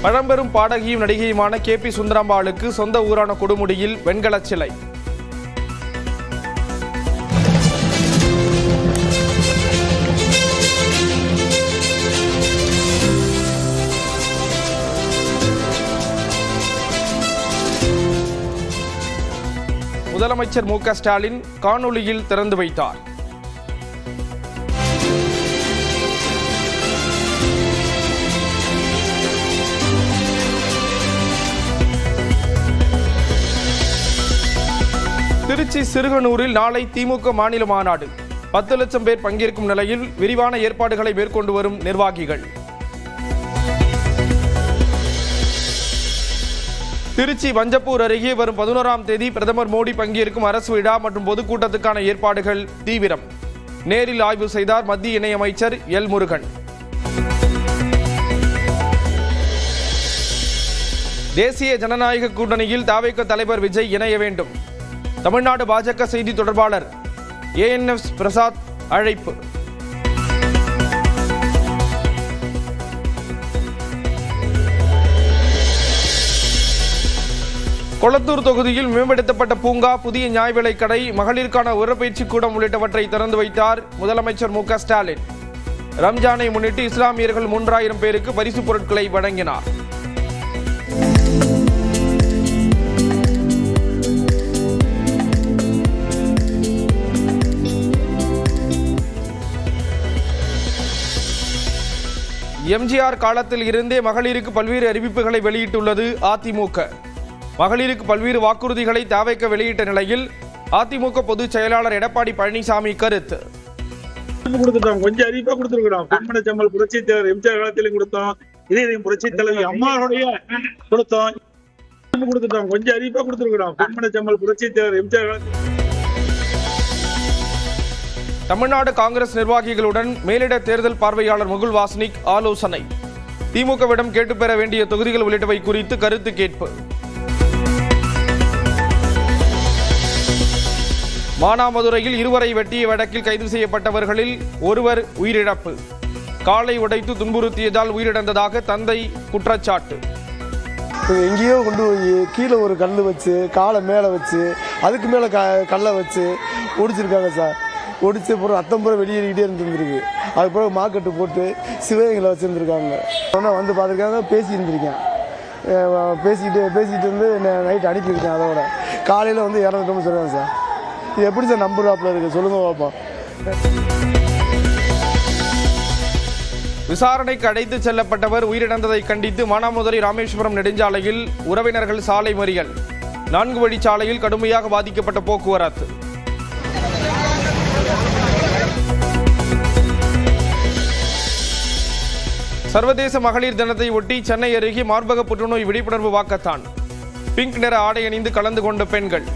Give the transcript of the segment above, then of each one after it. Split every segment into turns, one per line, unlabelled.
பழம்பெரும் பாடகியும் நடிகையுமான KP சுந்தராம்பாளுக்கு சொந்த ஊரான கொடுமுடியில் வெண்கலச் சிலை. முதலமைச்சர் மு க ஸ்டாலின் காணொலியில் திறந்து வைத்தார். திருச்சி சிறுகனூரில் நாளை திமுக மாநில மாநாடு. 10 லட்சம் பேர் பங்கேற்கும் நிலையில் விரிவான ஏற்பாடுகளை மேற்கொண்டு வரும் நிர்வாகிகள். திருச்சி வஞ்சப்பூர் அருகே வரும் 11ஆம் தேதி பிரதமர் மோடி பங்கேற்கும் அரசு விழா மற்றும் பொதுக்கூட்டத்துக்கான ஏற்பாடுகள் தீவிரம். நேரில் ஆய்வு செய்தார் மத்திய இணையமைச்சர் எல் முருகன். தேசிய ஜனநாயக கூட்டணியில் தவிக தலைவர் விஜய் இணைய வேண்டும். தமிழ்நாடு பாஜக செய்தி தொடர்பாளர் ANS பிரசாத் அழைப்பு. கொளத்தூர் தொகுதியில் மேம்படுத்தப்பட்ட பூங்கா, புதிய நியாய விலைக் கடை, மகளிருக்கான உடற்பயிற்சி கூடம் உள்ளிட்டவற்றை திறந்து வைத்தார் முதலமைச்சர் மு க ஸ்டாலின். ரம்ஜானை முன்னிட்டு இஸ்லாமியர்கள் 3000 பேருக்கு பரிசுப் பொருட்களை வழங்கினார். MGR காலத்தில் இருந்தே மகளிருக்கு பல்வேறு அறிவிப்புகளை வெளியிட்டுள்ளது அதிமுக. மகளிருக்கு பல்வேறு வாக்குறுதிகளை தவிக வெளியிட்ட நிலையில் அதிமுக பொதுச் செயலாளர் எடப்பாடி பழனிசாமி கருத்து.
கொஞ்சம் அறிவிப்பா கொடுத்துருக்கோம். பெண்மணி சம்பள புரட்சி தலைவர் MGR காலத்திலும் கொடுத்தோம். இதே புரட்சி தலைவர் அம்மாவுடைய கொடுத்தோம். கொஞ்சம் அறிவிப்பா கொடுத்துருக்கோம். பெண்மணி சம்பள புரட்சி தலைவர் MGR காலத்தில்.
தமிழ்நாடு காங்கிரஸ் நிர்வாகிகளுடன் மேலிட தேர்தல் பார்வையாளர் முகுல் வாஸ்னிக் ஆலோசனை. திமுகவிடம் கேட்டுப்பெற வேண்டிய தொகுதிகள் உள்ளிட்டவை குறித்து கருத்து கேட்பு. மானாமதுரையில் இருவரை வெட்டிய வழக்கில் கைது செய்யப்பட்டவர்களில் ஒருவர் உயிரிழப்பு. காலை உடைத்து துன்புறுத்தியதால் உயிரிழந்ததாக தந்தை குற்றச்சாட்டு.
எங்கேயோ கொண்டு போய் கீழே ஒரு கல் வச்சு காலை மேலே வச்சு அதுக்கு மேலே கல்லை வச்சு ஒடிச்சிருக்காங்க சார். ஒடிச்சு அப்புறம் ரத்தம் பூரா வெளியேறிக்கிட்டே இருந்துருக்கு. அது பிறகு மார்க்கெட்டு போட்டு சிவகங்கையில் வச்சுருந்துருக்காங்க. வந்து பார்த்துருக்காங்க, பேசியிருந்துருக்கேன். பேசிக்கிட்டு வந்து நைட்டு அனுப்பியிருக்கேன். அதோட காலையில் வந்து இறந்துட்டோம்னு சொல்லுவாங்க சார். இது எப்படி சார் நம்புறாப்புல இருக்குது சொல்லுங்க பார்ப்போம்.
விசாரணைக்கு அழைத்து செல்லப்பட்டவர் உயிரிழந்ததை கண்டித்து மானாமதுரை ராமேஸ்வரம் நெடுஞ்சாலையில் உறவினர்கள் சாலை மறியல். 4 வழிச்சாலையில் கடுமையாக பாதிக்கப்பட்ட போக்குவரத்து. சர்வதேச மகளிர் தினத்தை ஒட்டி சென்னை அருகே மார்பக புற்றுநோய் விழிப்புணர்வு வாக்கத்தான். பிங்க் நிற ஆடை அணிந்து கலந்து கொண்ட பெண்கள்.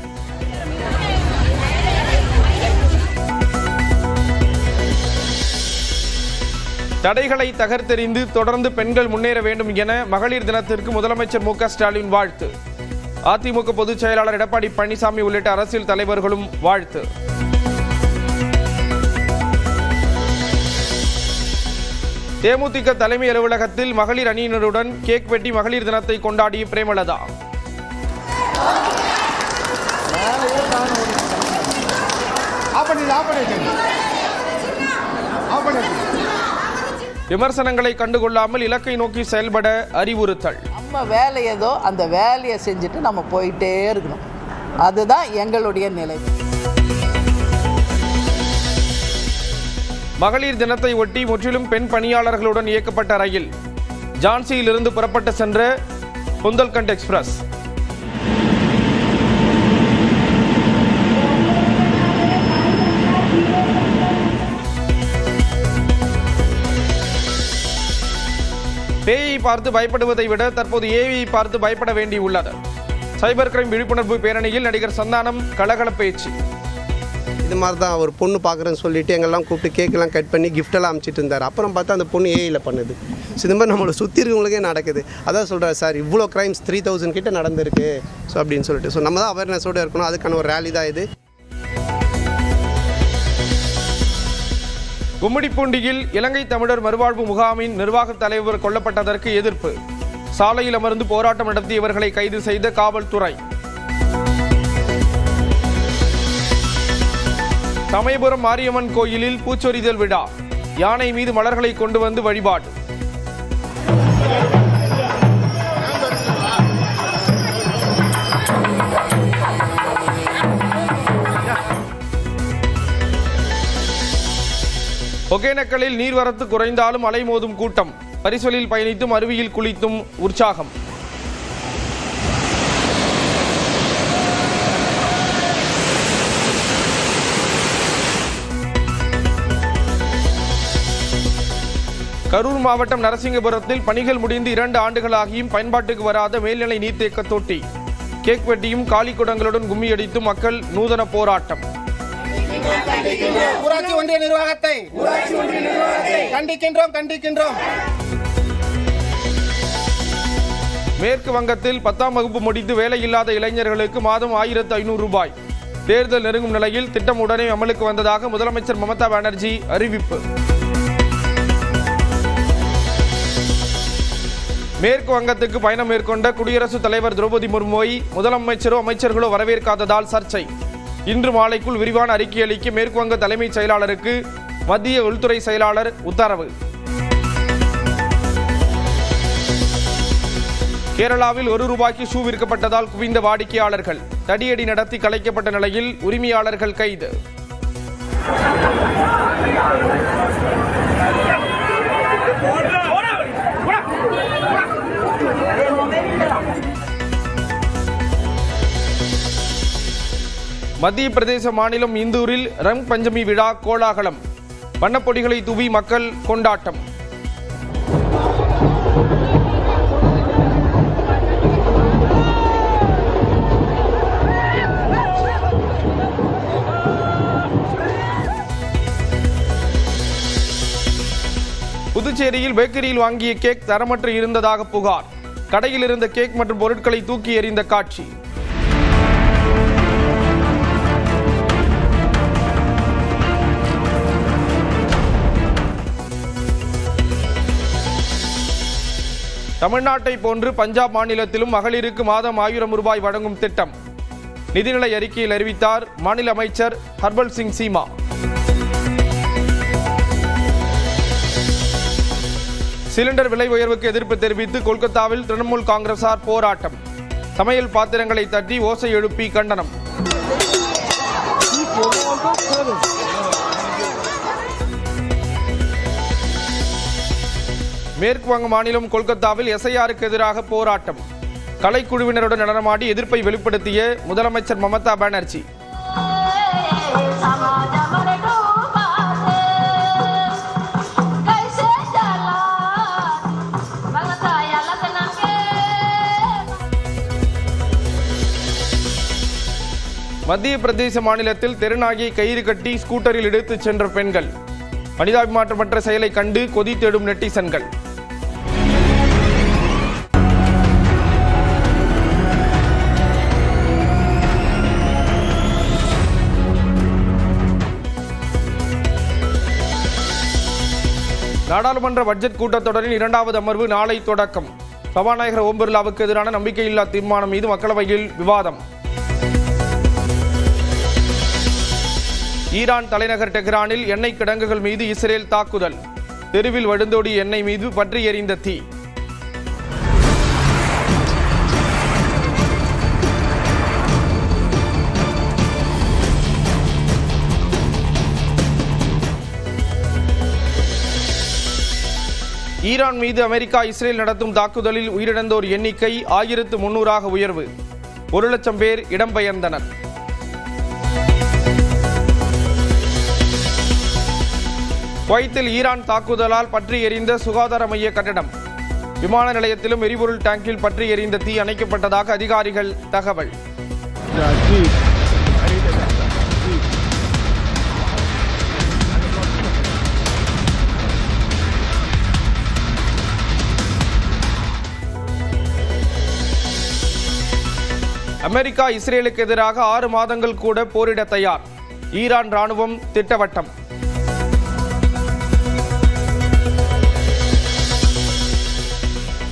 தடைகளை தகர்த்தெறிந்து தொடர்ந்து பெண்கள் முன்னேற வேண்டும் என மகளிர் தினத்திற்கு முதலமைச்சர் மு க ஸ்டாலின் வாழ்த்து. அதிமுக பொதுச் செயலாளர் எடப்பாடி பழனிசாமி உள்ளிட்ட அரசியல் தலைவர்களும் வாழ்த்து. தேமுதிக தலைமை அலுவலகத்தில் மகளிர் அணியினருடன் கேக் வெட்டி மகளிர் தினத்தை கொண்டாடிய பிரேமலதா. விமர்சனங்களை கண்டுகொள்ளாமல் இலக்கை நோக்கி செயல்பட அறிவுறுத்தல்.
நம்ம வேலை ஏதோ அந்த வேலையை செஞ்சுட்டு நம்ம போயிட்டே இருக்கணும். அதுதான் எங்களுடைய நிலை.
மகளிர் தினத்தை ஒட்டி முற்றிலும் பெண் பணியாளர்களுடன் இயக்கப்பட்ட ரயில். ஜான்சியிலிருந்து புறப்பட்டு சென்ற புந்தல்கண்ட் எக்ஸ்பிரஸ். பேயை பார்த்து பயப்படுவதை விட தற்போது ஏஐயை பார்த்து பயப்பட வேண்டியுள்ளது. சைபர் கிரைம் விழிப்புணர்வு பேரணியில் நடிகர் சந்தானம் கலகல பேச்சு.
இது மாதிரி தான் ஒரு பொண்ணு பார்க்குறேன்னு சொல்லிட்டு எங்கெல்லாம் கூப்பிட்டு கேக்கெல்லாம் கட் பண்ணி கிஃப்டெல்லாம் அனுப்பிச்சிட்டு இருந்தார். அப்புறம் பார்த்தா அந்த பொண்ணு ஏஐயில் பண்ணுது. ஸோ இந்த மாதிரி நம்மளை சுற்றி இருக்கவங்களுக்கே நடக்குது. அதான் சொல்கிறார் சார், இவ்வளோ கிரைம்ஸ் 3000 கிட்ட நடந்திருக்கு. ஸோ அப்படின்னு சொல்லிட்டு ஸோ நம்ம தான் அவேர்னஸோடு இருக்கணும். அதுக்கான ஒரு ரேலி தான் இது.
கும்மிடிப்பூண்டியில் இலங்கை தமிழர் மறுவாழ்வு முகாமின் நிர்வாக தலைவர் கொல்லப்பட்டதற்கு எதிர்ப்பு. சாலையில் அமர்ந்து போராட்டம் நடத்தியவர்களை கைது செய்த காவல்துறை. சமயபுரம் மாரியம்மன் கோயிலில் பூச்சொரிதல் விழா. யானை மீது மலர்களை கொண்டு வந்து வழிபாடு. ஒகேனக்கலில் நீர்வரத்து குறைந்தாலும் அலைமோதும் கூட்டம். பரிசலில் பயணித்தும் அருவியில் குளித்தும் உற்சாகம். கரூர் மாவட்டம் நரசிங்கபுரத்தில் பணிகள் முடிந்து 2 ஆண்டுகளாகியும் பயன்பாட்டுக்கு வராத மேல்நிலை நீர்த்தேக்க தொட்டி. கேக் வெட்டியும் காலி குடங்களுடன் கும்மியடித்தும் மக்கள் நூதன போராட்டம்.
ஊராட்சி ஒன்றிய நிர்வாகத்தை கண்டிக்கின்றோம்.
மேற்கு வங்கத்தில் 10ஆம் வகுப்பு முடித்து வேலையில்லாத இளைஞர்களுக்கு மாதம் 1500 ரூபாய். தேர்தல் நெருங்கும் நிலையில் திட்டம் உடனே அமலுக்கு வந்ததாக முதலமைச்சர் மமதா பானர்ஜி அறிவிப்பு. மேற்கு வங்கத்துக்கு பயணம் மேற்கொண்ட குடியரசுத் தலைவர் திரௌபதி முர்முவை முதலமைச்சரோ அமைச்சர்களோ வரவேற்காததால் சர்ச்சை. இன்று மாலைக்குள் விரிவான அறிக்கை அளிக்க மேற்கு வங்க தலைமைச் செயலாளருக்கு மத்திய உள்துறை செயலாளர் உத்தரவு. கேரளாவில் 1 ரூபாய்க்கு ஷூ விற்கப்பட்டதால் குவிந்த வாடிக்கையாளர்கள். தடியடி நடத்தி கலைக்கப்பட்ட நிலையில் உரிமையாளர்கள் கைது. மத்திய பிரதேச மாநிலம் இந்தூரில் ரங் பஞ்சமி விழா கோலாகலம். வண்ணப்பொடிகளை தூவி மக்கள் கொண்டாட்டம். புதுச்சேரியில் பேக்கரியில் வாங்கிய கேக் தரமற்று இருந்ததாக புகார். கடையில் இருந்த கேக் மற்றும் பொருட்களை தூக்கி எறிந்த காட்சி. தமிழ்நாட்டை போன்று பஞ்சாப் மாநிலத்திலும் மகளிருக்கு மாதம் 1000 ரூபாய் வழங்கும் திட்டம். நிதிநிலை அறிக்கையில் அறிவித்தார் மாநில அமைச்சர் ஹர்பல் சிங் சீமா. சிலிண்டர் விலை உயர்வுக்கு எதிர்ப்பு தெரிவித்து கொல்கத்தாவில் திரிணாமுல் காங்கிரசார் போராட்டம். சமையல் பாத்திரங்களை தட்டி ஓசை எழுப்பி கண்டனம். மேற்கு வங்க மாநிலம் கொல்கத்தாவில் எஸ்ஐஆருக்கு எதிராக போராட்டம். கலைக்குழுவினருடன் நடனமாடி எதிர்ப்பை வெளிப்படுத்திய முதலமைச்சர் மமதா பானர்ஜி. மத்திய பிரதேச மாநிலத்தில் தெருநாகியை கயிறு கட்டி ஸ்கூட்டரில் எடுத்துச் சென்ற பெண்கள். மனிதாபிமாற்றமற்ற செயலை கண்டு கொதி தேடும் நெட்டிசன்கள். நாடாளுமன்ற பட்ஜெட் கூட்டத்தொடரின் 2வது அமர்வு நாளை தொடக்கம். சபாநாயகர் ஓம் பிர்லாவுக்கு எதிரான நம்பிக்கையில்லா தீர்மானம் மீது மக்களவையில் விவாதம். ஈரான் தலைநகர் டெஹ்ரானில் எண்ணெய் கிடங்குகள் மீது இஸ்ரேல் தாக்குதல். தெருவில் வழிந்தோடிய எண்ணெய் மீது பற்றி எறிந்த தீ. ஈரான் மீது அமெரிக்கா இஸ்ரேல் நடத்தும் தாக்குதலில் உயிரிழந்தோர் எண்ணிக்கை 1300 உயர்வு. 1,00,000 பேர் இடம்பெயர்ந்தனர். குவைத்தில் ஈரான் தாக்குதலால் பற்றி எரிந்த சுகாதார மைய கட்டடம். விமான நிலையத்திலும் எரிபொருள் டேங்கில் பற்றி எரிந்த தீ அணைக்கப்பட்டதாக அதிகாரிகள் தகவல். அமெரிக்கா இஸ்ரேலுக்கு எதிராக 6 மாதங்கள் கூட போரிட தயார். ஈரான் ராணுவம் திட்டவட்டம்.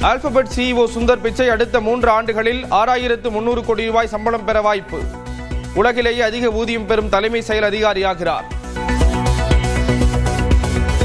ஆல்பபெட் சிஇஓ சுந்தர் பிச்சை அடுத்த 3 ஆண்டுகளில் 6300 கோடி ரூபாய் சம்பளம் பெற வாய்ப்பு. உலகிலேயே அதிக ஊதியம் பெறும் தலைமை செயல் அதிகாரியாகிறார்.